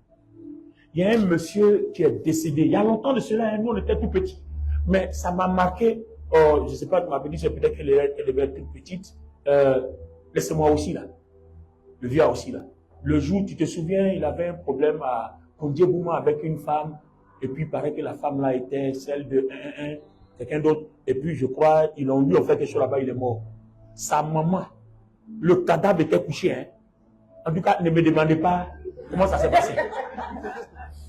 il y a un monsieur qui est décédé. Il y a longtemps de cela, nous on était tout petits. Mais ça m'a marqué. Oh, je ne sais pas, tu m'avais dit, c'est peut-être qu'elle était toute petite. Laissez-moi aussi là. Le vieux aussi là. Le jour, tu te souviens, il avait un problème à Kondiebouma avec une femme. Et puis il paraît que la femme là était celle de quelqu'un d'autre. Et puis je crois, ils ont lui offert quelque chose là-bas, il est mort. Sa maman, le cadavre était couché. Hein. En tout cas, ne me demandez pas comment ça s'est passé.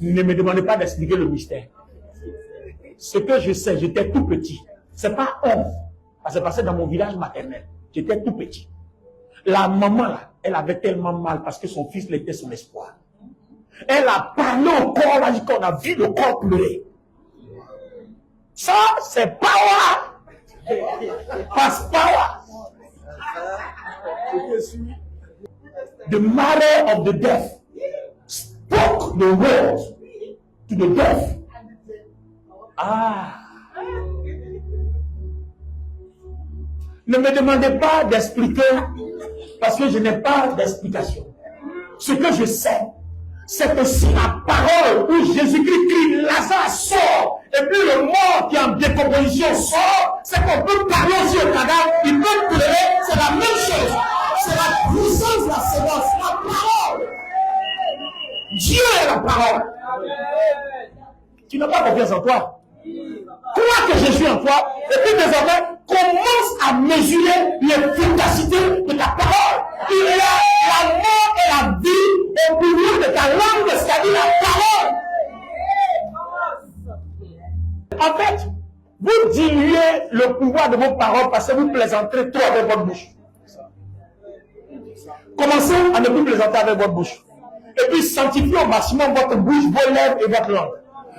Ne me demandez pas d'expliquer le mystère. Ce que je sais, j'étais tout petit. C'est pas honte. Ça s'est passé dans mon village maternel. J'étais tout petit. La maman, là, elle avait tellement mal parce que son fils était son espoir. Elle a parlé au corps, là, qu'on a vu le corps pleurer. Ça, c'est power. Pass power. The mother of the deaf spoke the word to the deaf. Ah. Ne me demandez pas d'expliquer parce que je n'ai pas d'explication. Ce que je sais, c'est que si la parole où Jésus-Christ crie Lazare sort, et puis le mort qui est en décomposition sort, c'est qu'on peut parler aussi au cadavre, il peut pleurer, c'est la même chose. C'est la puissance de la sémence, la parole. Dieu est la parole. Tu n'as pas confiance en toi. Crois que je suis en toi, et puis désormais, commence à mesurer l'efficacité de ta parole. Il y a la mort et la vie au milieu de ta langue, c'est-à-dire la parole. En fait, vous diluez le pouvoir de vos paroles parce que vous plaisanterez trop avec votre bouche. Commencez à ne plus plaisanter avec votre bouche. Et puis sanctifiez au maximum votre bouche, vos lèvres et votre langue.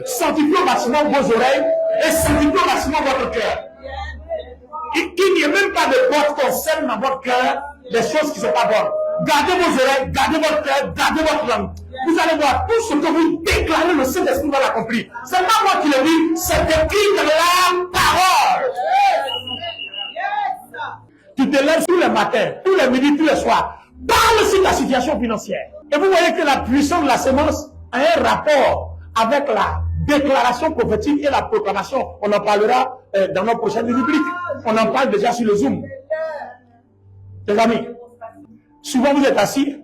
Sanctifiez au maximum vos oreilles et sanctifiez au maximum votre cœur. Qu'il n'y ait même pas de porte qu'on sème dans votre cœur des choses qui ne sont pas bonnes. Gardez vos oreilles, gardez votre cœur, gardez votre langue. Vous allez voir, tout ce que vous déclarez, le Saint-Esprit va l'accomplir. C'est pas moi qui le dis, c'est écrit dans la parole. Tu te lèves tous les matins, tous les midis, tous les soirs. Parle sur ta situation financière. Et vous voyez que la puissance de la sémence a un rapport avec la déclaration prophétique et la proclamation. On en parlera dans nos prochaines rubriques. On en parle déjà sur le Zoom. Les amis, Souvent, vous êtes assis,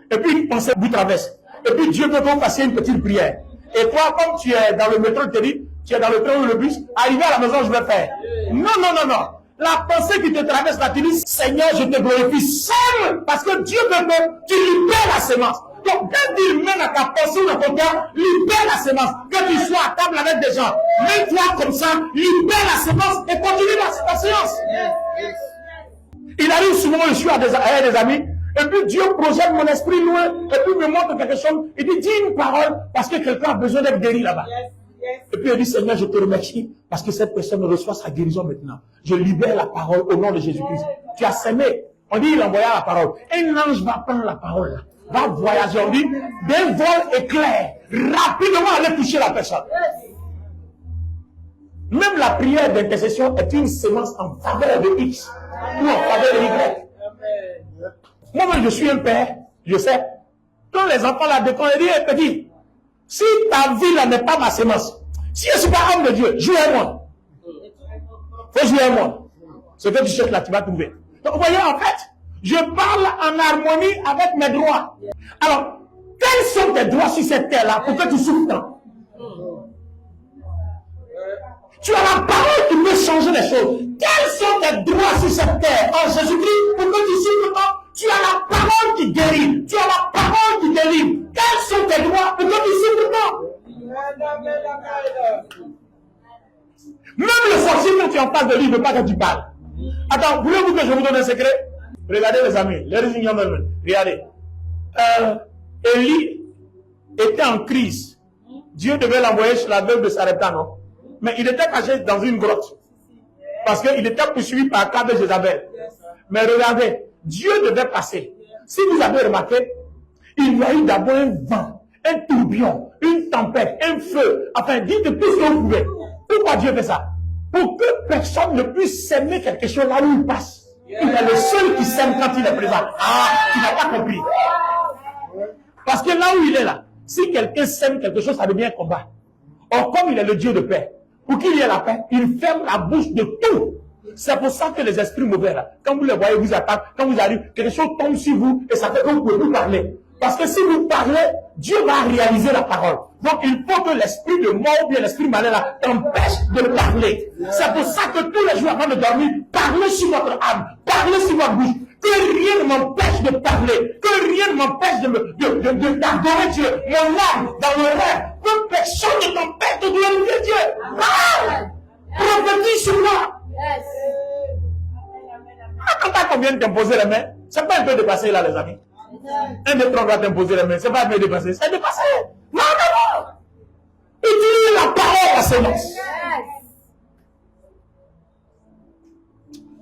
et puis une pensée vous traverse. Et puis Dieu peut vous passer une petite prière. Et toi, comme tu es dans le métro, il te dit, tu es dans le train ou le bus, arrivé à la maison, je vais faire. Non, non, non, non. La pensée qui te traverse, là, tu dis, Seigneur, je te glorifie seul, parce que Dieu veut que tu libères la sémence. Donc, quand il mène à ta pensée ou à ton cœur, libère la sémence. Que tu sois à table avec des gens, mets-toi comme ça, libère la sémence et continue ta séance. Il arrive souvent, je suis avec des amis, et puis Dieu projette mon esprit loin, et puis me montre quelque chose. Il dit, dis une parole, parce que quelqu'un a besoin d'être guéri là-bas. Et puis il dit, Seigneur, je te remercie, parce que cette personne reçoit sa guérison maintenant. Je libère la parole au nom de Jésus-Christ. Tu as semé. On dit, il envoya la parole. Un ange va prendre la parole là, va voyager. On dit, d'un vol éclair, rapidement aller toucher la personne. Même la prière d'intercession est une sémence en faveur de X ou en faveur de Y. Moi-même, je suis un père, je sais. Quand les enfants la déconnent, ils disent, petit, si ta vie là n'est pas ma sémence, si je ne suis pas homme de Dieu, joue à moi. Il faut jouer à moi. Ce que tu cherches là, tu vas trouver. Donc, vous voyez, en fait, je parle en harmonie avec mes droits. Alors, quels sont tes droits sur cette terre-là pour que tu souffres tant? Tu as la parole qui peut changer les choses. Quels sont tes droits sur cette terre en Jésus-Christ pour que tu souffres tant? Tu as la parole qui guérit. Tu as la parole qui délivre. Quels sont tes droits pour que tu souffres tant? Même le sorcier, quand tu en face de lui, il ne veut pas que tu parles. Attends, voulez-vous que je vous donne un secret? Regardez les amis, ladies and gentlemen, regardez. Élie était en crise. Dieu devait l'envoyer chez la veuve de Sarepta, non? Mais il était caché dans une grotte. Parce qu'il était poursuivi par Akab et Jézabel. Mais regardez, Dieu devait passer. Si vous avez remarqué, il y a eu d'abord un vent, un tourbillon, une tempête, un feu. Enfin, dites tout ce que vous pouvez. Pourquoi Dieu fait ça? Pour que personne ne puisse s'aimer quelque chose là où il passe. Il est le seul qui s'aime quand il est présent. Ah, tu n'as pas compris. Parce que là où il est là, si quelqu'un sème quelque chose, ça devient un combat. Or, comme il est le Dieu de paix, pour qu'il y ait la paix, il ferme la bouche de tout. C'est pour ça que les esprits mauvais, là, quand vous les voyez, vous attaquent, quand vous arrivez, quelque chose tombe sur vous et ça fait que vous ne pouvez plus parler. Parce que si vous parlez, Dieu va réaliser la parole. Donc il faut que l'esprit de mort ou bien l'esprit malin là t'empêche de parler. C'est pour ça que tous les jours avant de dormir, parlez sur votre âme, parlez sur votre bouche. Que rien ne m'empêche de parler, que rien ne m'empêche d'adorer Dieu. Mon âme dans le rêve, que personne ne t'empêche de glorifier Dieu. Parle! Prophétise sur moi. Quand tu as combien de t'imposer les mains, c'est pas un peu dépassé là les amis. Un des trois va t'imposer les mains, c'est pas un peu dépassé, c'est dépassé. Non, non, non. Utilise la parole à sémence.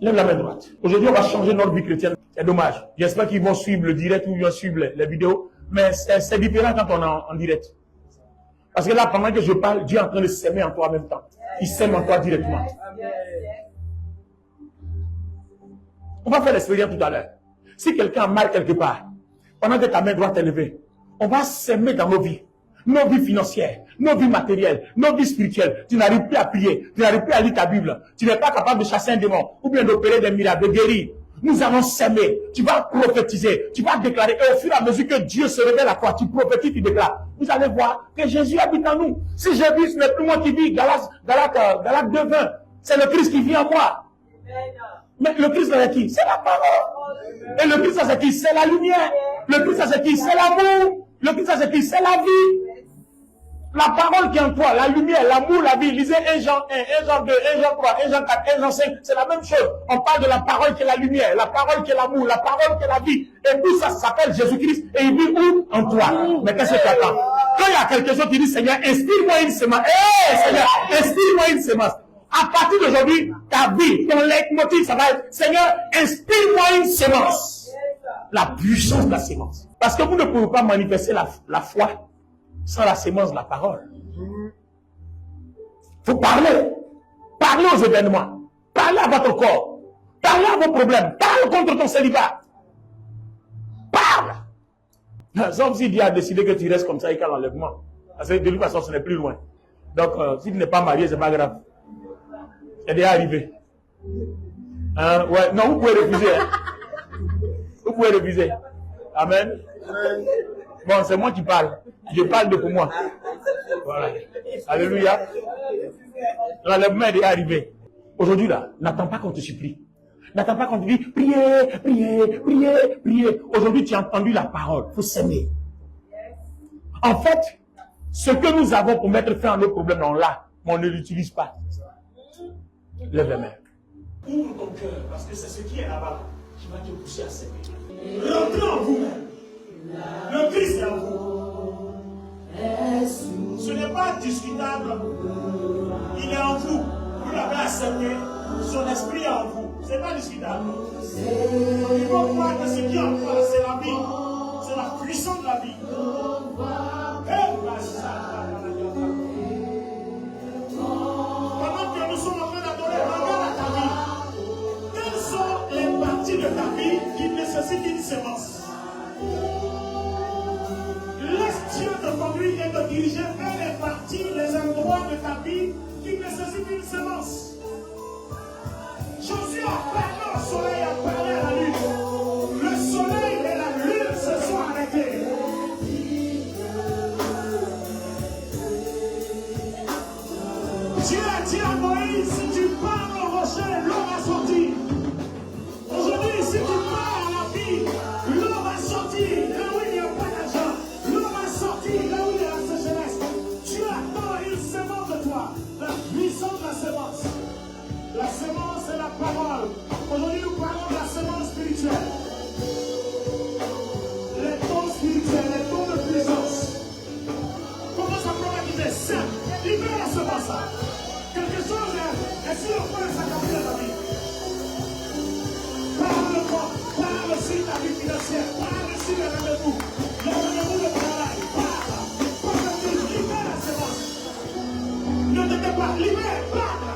Lève la main droite. Aujourd'hui, on va changer notre vie chrétienne. C'est dommage. J'espère qu'ils vont suivre le direct ou ils vont suivre les vidéos. Mais c'est différent quand on est en direct. Parce que là, pendant que je parle, Dieu est en train de s'aimer en toi en même temps. Il s'aime en toi directement. On va faire l'expérience tout à l'heure. Si quelqu'un a mal quelque part, pendant que ta main droite est levée, on va s'aimer dans nos vies financières, nos vies matérielles, nos vies spirituelles. Tu n'arrives plus à prier, tu n'arrives plus à lire ta Bible, tu n'es pas capable de chasser un démon, ou bien d'opérer des miracles, de guérir. Nous allons s'aimer, tu vas prophétiser, tu vas déclarer, et au fur et à mesure que Dieu se révèle à toi, tu prophétises, tu déclares. Vous allez voir que Jésus habite en nous. Si Jésus, ce n'est plus moi qui vis, Galates 2:20, c'est le Christ qui vit en moi. Mais le Christ c'est qui? C'est la parole. Et le Christ c'est qui? C'est la lumière. Le Christ c'est qui? C'est l'amour. Le Christ c'est qui? C'est la vie. La parole qui est en toi, la lumière, l'amour, la vie. Lisez 1 Jean 1, 1 Jean 2, 1 Jean 3, 1 Jean 4, 1 Jean 5. C'est la même chose. On parle de la parole qui est la lumière, la parole qui est l'amour, la parole qui est la vie. Et tout ça s'appelle Jésus-Christ. Et il vit où? En toi. Mais qu'est-ce que tu attends? Quand il y a quelque chose qui dit, Seigneur, inspire-moi une semence. Seigneur, inspire-moi une semence. À partir d'aujourd'hui, ta vie, ton leitmotiv, ça va être, Seigneur, inspire-moi une sémence. La puissance de la sémence. Parce que vous ne pouvez pas manifester la foi sans la sémence de la parole. Il faut parler. Parlez aux événements. Parlez à votre corps. Parlez à vos problèmes. Parle contre ton célibat. Parle. Sauf si Dieu a décidé que tu restes comme ça et qu'à l'enlèvement. Parce que de toute façon, ce n'est plus loin. Donc, si tu n'es pas marié, c'est pas grave. C'est déjà arrivé. Ouais, non, vous pouvez refuser. Hein. Vous pouvez refuser. Amen. Bon, c'est moi qui parle. Je parle de pour moi. Voilà. Alléluia. L'enlèvement est arrivé. Aujourd'hui, là, n'attends pas qu'on te supplie. N'attends pas qu'on te dise, priez, priez, priez, priez. Aujourd'hui, tu as entendu la parole. Il faut s'aimer. En fait, ce que nous avons pour mettre fin à nos problèmes, on l'a, mais on ne l'utilise pas. Lève les mains. Ouvre ton cœur, parce que c'est ce qui est là-bas qui va te pousser à s'aimer. Rentrez en vous-même. Le Christ est en vous. Ce n'est pas discutable. Il est en vous. Vous l'avez accepté. Son esprit est en vous. Ce n'est pas discutable. Il faut croire que ce qui est en toi, c'est la vie. C'est la puissance de la vie. Pendant que nous sommes en train d'adorer, regarde à ta vie. Quelles sont les parties de ta vie qui nécessitent une sémence? Laisse Dieu te conduire et te diriger vers les parties, les endroits de ta vie qui nécessitent une sémence. Josué a parlé au soleil, a parlé à la lune. Le soleil et la lune se sont arrêtés. Dieu a dit à Moïse, si tu parles au rocher, l'eau va sortir. Aujourd'hui, si tu parles à la vie, l'eau va sortir là où il n'y a pas d'argent. L'eau va sortir là où il y a la sécheresse. Tu attends une semence de toi, la puissance de la semence. La semence, c'est la parole. Aujourd'hui, nous parlons de la semence spirituelle. Les dons spirituels, les dons de puissance. Commence à prophétiser ça. Libère la semence. Quelque chose est sur le point de s'accomplir dans ta vie. Parle-moi, parle sur ta vie financière, parle sur les rendez-vous de travail, parle, prophétise, libère la semence. Ne te tais pas, libère, parle.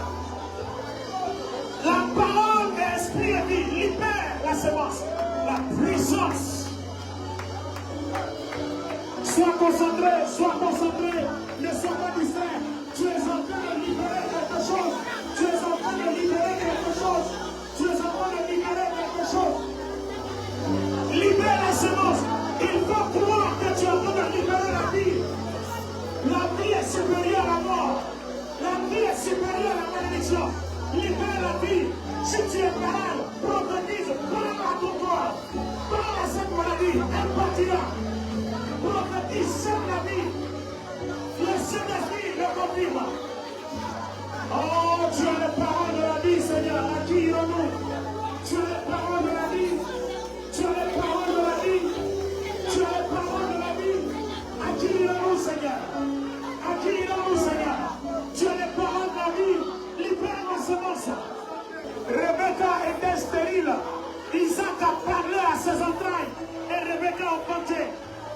La parole est esprit et vie, libère la semence, la puissance. Sois concentré, ne sois pas distrait. Tu es en train de libérer quelque chose. Tu es en train de libérer quelque chose. Tu es en train de libérer quelque chose. Libère la semence. Il faut croire que tu es en train de libérer la vie. La vie est supérieure à la mort. La vie est supérieure à la malédiction. Libère la vie. Si tu es malade, prophétise, parle à ton corps. Parle à cette maladie, elle partira. Prophétise, sème la vie. Le Saint-Esprit le confirme. Oh, tu as les paroles de la vie, Seigneur. À qui irons-nous? Tu as les paroles de la vie. Tu as les paroles de la vie. Tu as les paroles de la vie. À qui irons-nous, Seigneur? À qui irons-nous, Seigneur? Tu as les paroles de la vie. Libère la semence. Rebecca était stérile. Isaac a parlé à ses entrailles. Et Rebecca a enfanté.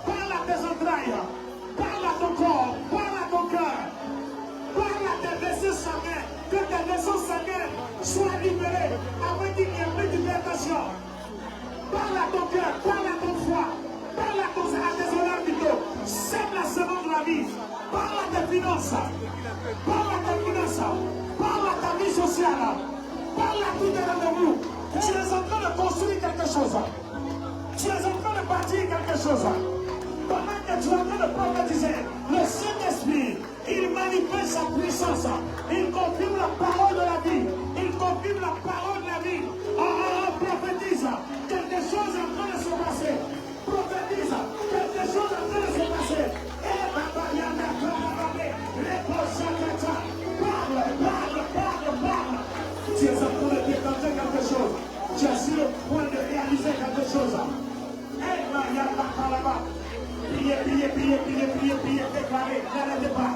Parle à tes entrailles. Parle à ton corps. Parle à ton cœur. Parle à tes vaisseaux sanguins. Que tes vaisseaux sanguins soient libérés avec une libération. Parle à ton cœur. Parle à ton foie. Parle à tes organes vitaux. Sème la semence de la vie. Parle à tes finances. Parle à tes finances. Parle à ta vie sociale. Parle à tous tes rendez-vous. Tu es en train de construire quelque chose. Tu es en train de bâtir quelque chose. Pendant que tu es en train de prophétiser, le Saint-Esprit, il manifeste sa puissance. Il confirme la parole de la vie. Il confirme la parole de la vie. Prophétise. Quelque chose est en train de se passer. Prophétise. Quelque chose est en train de se passer. Parle. Tu es en train de décanter quelque chose. Tu es sur le point de réaliser quelque chose. Priez, déclarez, n'arrêtez pas.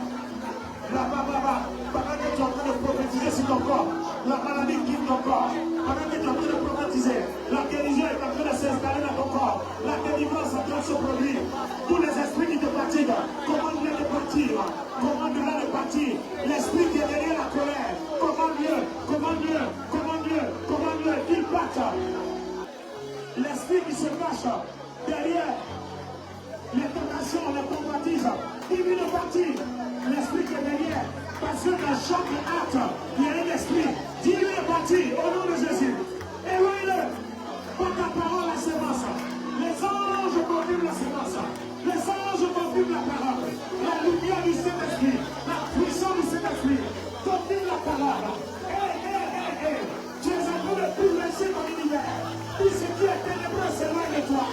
Pendant que tu es en train de prophétiser sur ton corps, la maladie quitte ton corps. Pendant que tu es en train de prophétiser, la guérison est en train de s'installer dans ton corps. La délivrance est en train de se produire. Tous les esprits qui te fatiguent, commande-les de partir. Commande-les de partir. L'esprit qui est derrière la colère, commande-le, qu'il parte. L'esprit qui se cache derrière les tentations, les convoitises, dis-lui de partir. L'esprit qui est derrière, parce que dans chaque acte, il y a un esprit. Dis-lui de partir au nom de Jésus. Et oui, par ta parole, la sémence. sémence. Les anges confirment la parole. La lumière du Saint-Esprit, la puissance du Saint-Esprit confirme la parole. Tu es en train de bouleverser ton univers. Tout ce qui est ténébreux s'éloigne de toi.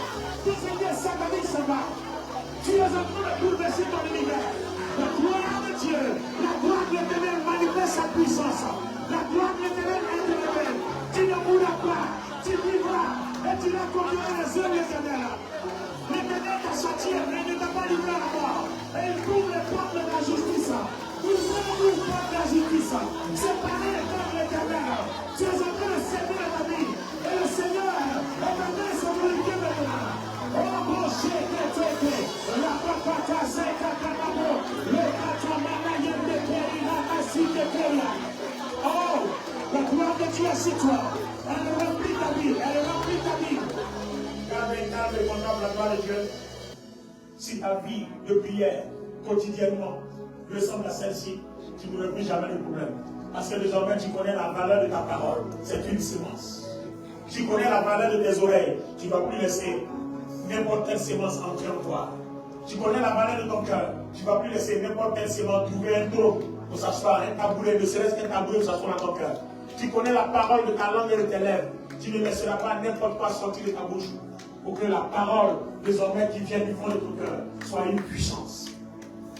Tout ce qui est satanique s'en va. Tu es en train de bouleverser ton univers. La gloire de Dieu, la gloire de l'Éternel manifeste sa puissance. La gloire de l'Éternel est éternelle. Tu ne mourras pas, tu vivras et tu accomplis les œuvres de l'Éternel. L'Éternel t'a sorti et ne t'a pas livré à la mort. Et il couvre les portes de la justice. Il ouvre les portes de la justice. C'est pareil comme l'Éternel. Tu es en train de servir ta vie. Et le Seigneur est en train de se glorifier maintenant. Oh mon Dieu, la papa c'est Kakanabo, le Katamana Yembekerina, Asikekeria. Oh, la gloire de Dieu est sur toi. Elle remplit ta vie, elle remplit ta vie. Garde et contemple la gloire de Dieu. Si ta vie de prière quotidiennement ressemble à celle-ci, tu n'auras plus jamais de problème. Parce que désormais tu connais la valeur de ta parole. C'est une semence. Tu connais la valeur de tes oreilles. Tu ne vas plus laisser n'importe quelle sémence entrer en toi. Tu connais la valeur de ton cœur. Tu ne vas plus laisser n'importe quelle sémence trouver un trou pour s'asseoir, un tabouret, ne serait-ce qu'un tabouret pour s'asseoir dans ton cœur. Tu connais la parole de ta langue et de tes lèvres. Tu ne laisseras pas n'importe quoi sortir de ta bouche. Pour que la parole, désormais, qui vient du fond de ton cœur, soit une puissance.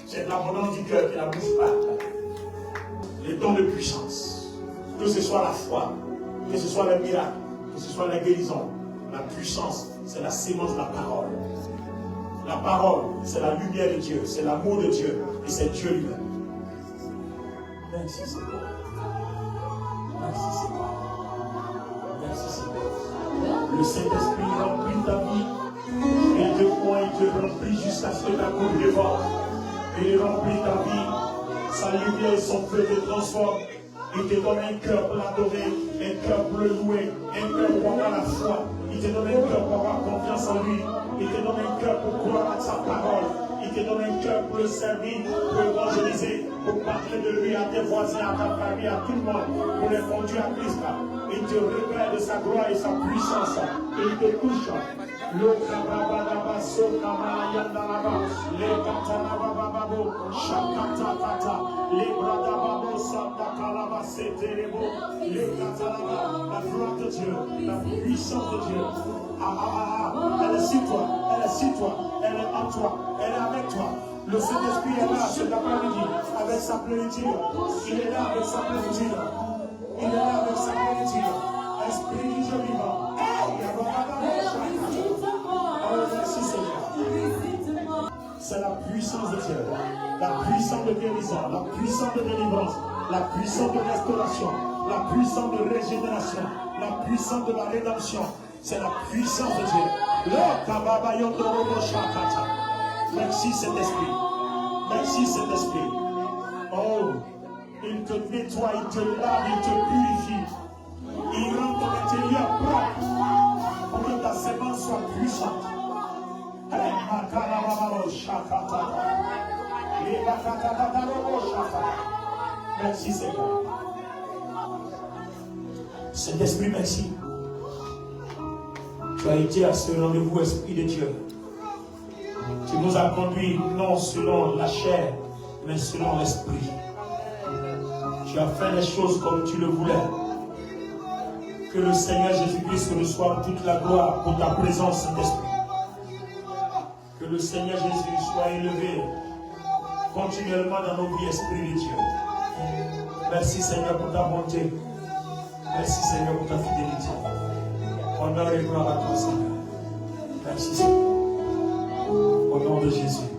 C'est de l'abondance du cœur qui la bouge pas. Les dons de puissance. Que ce soit la foi, que ce soit le miracle, que ce soit la guérison. La puissance, c'est la sémence de la parole. La parole, c'est la lumière de Dieu, c'est l'amour de Dieu, et c'est Dieu lui-même. Merci Seigneur. Merci Seigneur. Merci Seigneur. Le Saint-Esprit remplit ta vie, et il te croit, il te remplit jusqu'à ce que ta coupe dévore. Et il remplit ta vie, sa lumière et son feu te transforment. Il te donne un cœur pour l'adorer, un cœur pour le louer, un cœur pour avoir la foi. Il te donne un cœur pour avoir confiance en lui. Il te donne un cœur pour croire à sa parole. Il te donne un cœur pour le servir, pour évangéliser, pour parler de lui à tes voisins, à ta famille, à tout le monde, pour les conduire à Christ. Il te révèle de sa gloire et sa puissance. Et il te touche. Le Kabababa Sokama Yandalaba, le Katanabababo, Shakatakata, le Bradababo Sandakalaba Seterebo, le Katalaba, la gloire de Dieu, la puissance de Dieu. Elle est sur toi, elle est sur toi, elle est en toi, elle est avec toi. Le Saint-Esprit est là cet après-midi avec sa plénitude. Il est là avec sa plénitude. Il est là avec sa plénitude. Esprit du Dieu vivant. Merci Seigneur. C'est la puissance de Dieu, la puissance de guérison, la puissance de délivrance, la puissance de restauration, la puissance de régénération, la puissance de la rédemption. C'est la puissance de Dieu. Merci Saint-Esprit. Merci Saint-Esprit. Oh, il te nettoie, il te lave, il te purifie. Il rend ton intérieur propre pour que ta sémence soit puissante. Merci Seigneur. Saint-Esprit, merci. Tu as été à ce rendez-vous, Esprit de Dieu. Tu nous as conduits non selon la chair, mais selon l'Esprit. Tu as fait les choses comme tu le voulais. Que le Seigneur Jésus-Christ reçoive toute la gloire pour ta présence, Saint-Esprit. Que le Seigneur Jésus soit élevé continuellement dans nos vies, Esprit de Dieu. Merci Seigneur pour ta bonté. Merci Seigneur pour ta fidélité. Honneur et gloire à toi, Seigneur. Merci Seigneur. Au nom de Jésus.